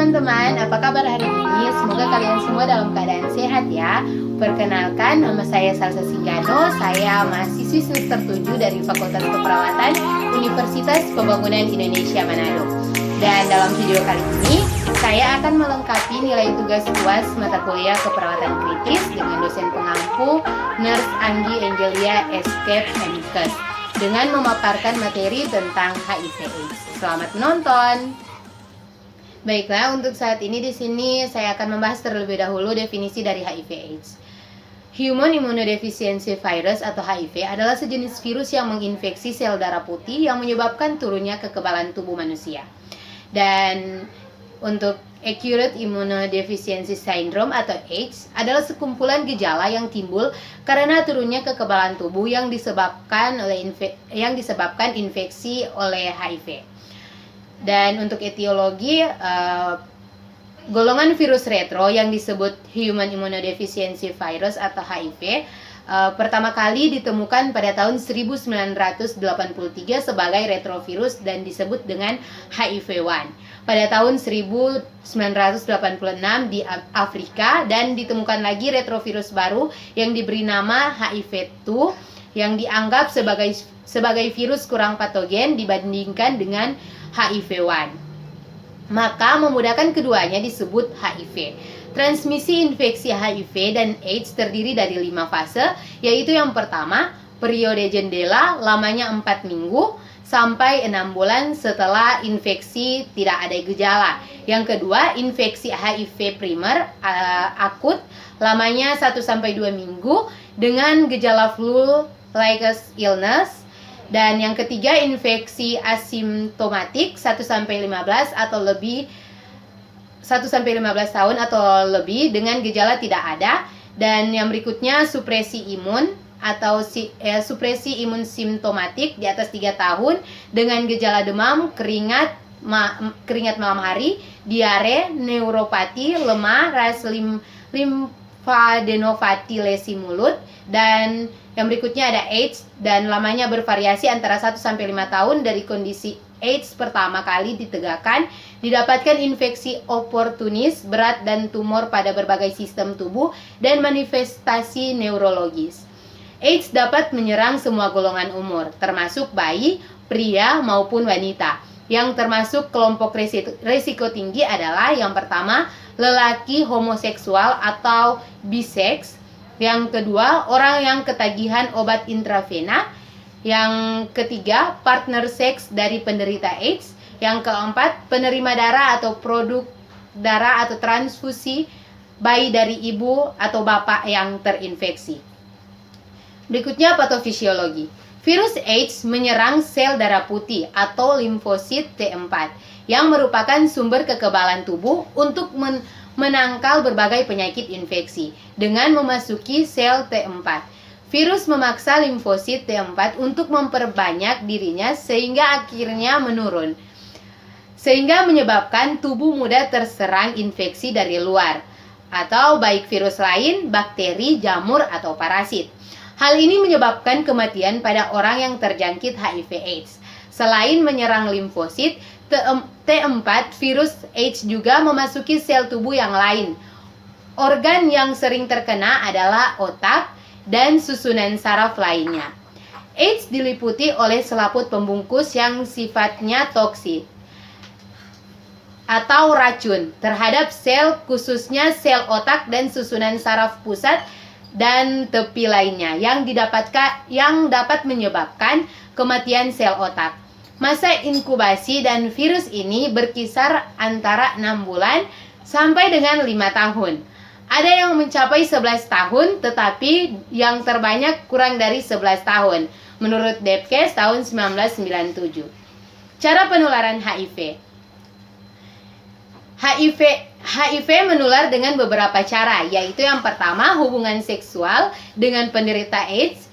teman-teman, apa kabar hari ini? Semoga kalian semua dalam keadaan sehat ya. Perkenalkan, nama saya Salsa Singgano. Saya mahasiswi semester 7 dari Fakultas Keperawatan Universitas Pembangunan Indonesia Manado. Dan dalam video kali ini, saya akan melengkapi nilai tugas UAS mata kuliah keperawatan kritis dengan dosen pengampu Nurse Anggi Angelia Escape MKes dengan memaparkan materi tentang HIV/AIDS. Selamat menonton. Baiklah, untuk saat ini di sini saya akan membahas terlebih dahulu definisi dari HIV/AIDS. Human Immunodeficiency Virus atau HIV adalah sejenis virus yang menginfeksi sel darah putih yang menyebabkan turunnya kekebalan tubuh manusia. Dan untuk Acute Immunodeficiency Syndrome atau AIDS adalah sekumpulan gejala yang timbul karena turunnya kekebalan tubuh yang disebabkan infeksi oleh HIV. Dan untuk etiologi, golongan virus retro yang disebut Human Immunodeficiency Virus atau HIV pertama kali ditemukan pada tahun 1983 sebagai retrovirus dan disebut dengan HIV-1. Pada tahun 1986 di Afrika dan ditemukan lagi retrovirus baru yang diberi nama HIV-2 yang dianggap sebagai virus kurang patogen dibandingkan dengan HIV-1. Maka memudahkan keduanya disebut HIV. Transmisi infeksi HIV dan AIDS terdiri dari 5 fase, yaitu yang pertama, periode jendela lamanya 4 minggu sampai 6 bulan setelah infeksi tidak ada gejala. Yang kedua, infeksi HIV primer akut lamanya 1-2 minggu dengan gejala flu-like illness. Dan yang ketiga, infeksi asimptomatik 1-15 atau lebih 1-15 tahun atau lebih dengan gejala tidak ada. Dan yang berikutnya, supresi imun atau supresi imun simptomatik di atas 3 tahun dengan gejala demam, keringat malam hari, diare, neuropati, lemah, ras limfadenopati, lesi mulut. Dan yang berikutnya ada AIDS dan lamanya bervariasi antara 1-5 tahun dari kondisi AIDS pertama kali ditegakkan, didapatkan infeksi oportunis, berat dan tumor pada berbagai sistem tubuh dan manifestasi neurologis. AIDS dapat menyerang semua golongan umur, termasuk bayi, pria maupun wanita. Yang termasuk kelompok risiko tinggi adalah yang pertama, lelaki homoseksual atau biseks. Yang kedua, orang yang ketagihan obat intravena. Yang ketiga, partner seks dari penderita AIDS. Yang keempat, penerima darah atau produk darah atau transfusi bayi dari ibu atau bapak yang terinfeksi. Berikutnya, patofisiologi. Virus AIDS menyerang sel darah putih atau limfosit T4 yang merupakan sumber kekebalan tubuh untuk menangkal berbagai penyakit infeksi dengan memasuki sel T4. Virus memaksa limfosit T4 untuk memperbanyak dirinya sehingga akhirnya menurun, sehingga menyebabkan tubuh mudah terserang infeksi dari luar atau baik virus lain, bakteri, jamur, atau parasit. Hal ini menyebabkan kematian pada orang yang terjangkit HIV/AIDS. Selain menyerang limfosit, T4 virus AIDS juga memasuki sel tubuh yang lain. Organ yang sering terkena adalah otak dan susunan saraf lainnya. AIDS diliputi oleh selaput pembungkus yang sifatnya toksik atau racun terhadap sel, khususnya sel otak dan susunan saraf pusat dan tepi lainnya yang dapat menyebabkan kematian sel otak. Masa inkubasi dan virus ini berkisar antara 6 bulan sampai dengan 5 tahun. Ada yang mencapai 11 tahun, tetapi yang terbanyak kurang dari 11 tahun, menurut Debkes tahun 1997. Cara penularan HIV. HIV menular dengan beberapa cara, yaitu yang pertama, hubungan seksual dengan penderita AIDS.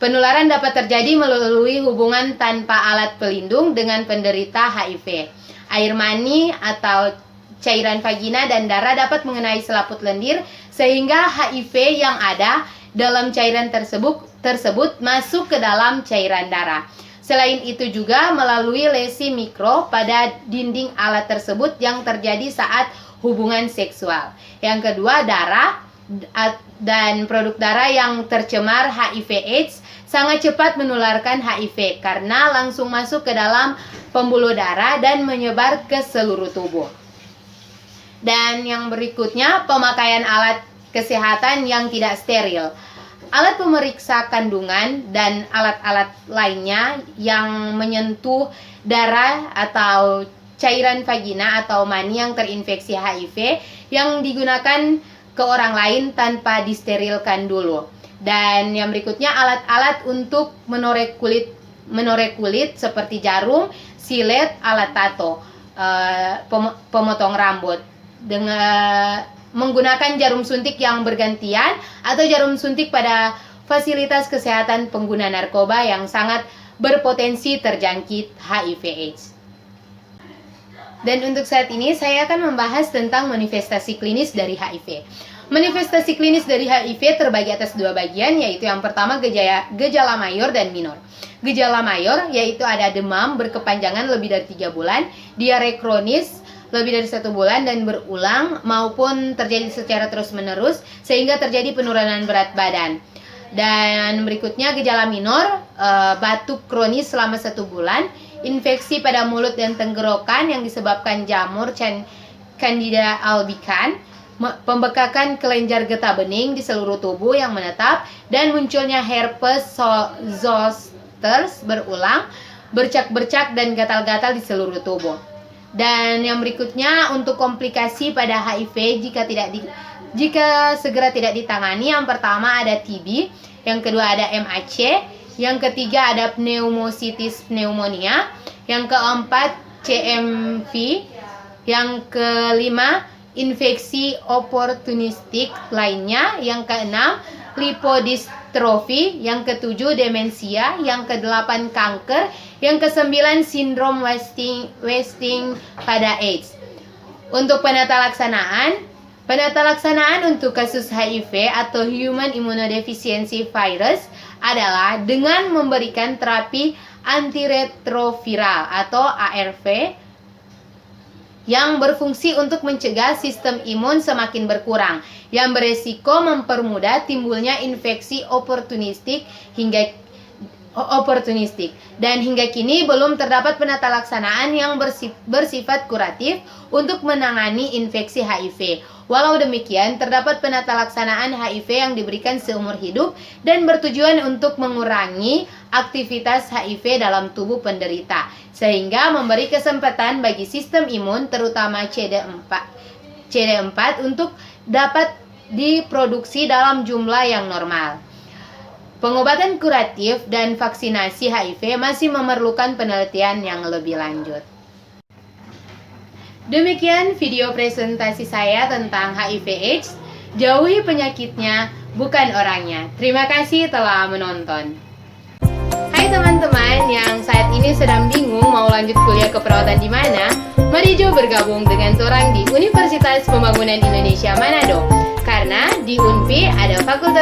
Penularan dapat terjadi melalui hubungan tanpa alat pelindung dengan penderita HIV. Air mani atau cairan vagina dan darah dapat mengenai selaput lendir sehingga HIV yang ada dalam cairan tersebut masuk ke dalam cairan darah. Selain itu juga melalui lesi mikro pada dinding alat tersebut yang terjadi saat hubungan seksual. Yang kedua, darah dan produk darah yang tercemar HIV/AIDS sangat cepat menularkan HIV karena langsung masuk ke dalam pembuluh darah dan menyebar ke seluruh tubuh. Dan yang berikutnya, pemakaian alat kesehatan yang tidak steril. Alat pemeriksa kandungan dan alat-alat lainnya yang menyentuh darah atau cairan vagina atau mani yang terinfeksi HIV yang digunakan ke orang lain tanpa disterilkan dulu. Dan yang berikutnya, alat-alat untuk menoreh kulit seperti jarum, silet, alat tato, pemotong rambut dengan menggunakan jarum suntik yang bergantian atau jarum suntik pada fasilitas kesehatan pengguna narkoba yang sangat berpotensi terjangkit HIV/AIDS. Dan untuk saat ini saya akan membahas tentang manifestasi klinis dari HIV. Manifestasi klinis dari HIV terbagi atas dua bagian, yaitu yang pertama gejala mayor dan minor. Gejala mayor yaitu ada demam berkepanjangan lebih dari 3 bulan, diare kronis lebih dari 1 bulan dan berulang maupun terjadi secara terus-menerus sehingga terjadi penurunan berat badan. Dan berikutnya gejala minor, batuk kronis selama 1 bulan, infeksi pada mulut dan tenggorokan yang disebabkan jamur Candida albicans, pembekakan kelenjar getah bening di seluruh tubuh yang menetap, dan munculnya herpes zoster berulang, bercak-bercak dan gatal-gatal di seluruh tubuh. Dan yang berikutnya, untuk komplikasi pada HIV jika segera tidak ditangani, yang pertama ada TB, yang kedua ada MAC, yang ketiga ada pneumocystis pneumonia, yang keempat CMV, yang kelima infeksi oportunistik lainnya, yang keenam lipodystrofi, yang ketujuh demensia, yang kedelapan kanker, yang kesembilan sindrom wasting pada AIDS. Untuk penata laksanaan untuk kasus HIV atau Human Immunodeficiency Virus adalah dengan memberikan terapi antiretroviral atau ARV yang berfungsi untuk mencegah sistem imun semakin berkurang, yang beresiko mempermudah timbulnya infeksi oportunistik dan hingga kini belum terdapat penata laksanaan yang bersifat kuratif untuk menangani infeksi HIV. Walau demikian, terdapat penata laksanaan HIV yang diberikan seumur hidup dan bertujuan untuk mengurangi aktivitas HIV dalam tubuh penderita, sehingga memberi kesempatan bagi sistem imun terutama CD4 untuk dapat diproduksi dalam jumlah yang normal. Pengobatan kuratif dan vaksinasi HIV masih memerlukan penelitian yang lebih lanjut. Demikian video presentasi saya tentang HIV/AIDS. Jauhi penyakitnya, bukan orangnya. Terima kasih telah menonton. Hai teman-teman yang saat ini sedang bingung mau lanjut kuliah keperawatan di mana? Mari Jo bergabung dengan Torang di Universitas Pembangunan Indonesia Manado. Karena di UNPI ada Fakultas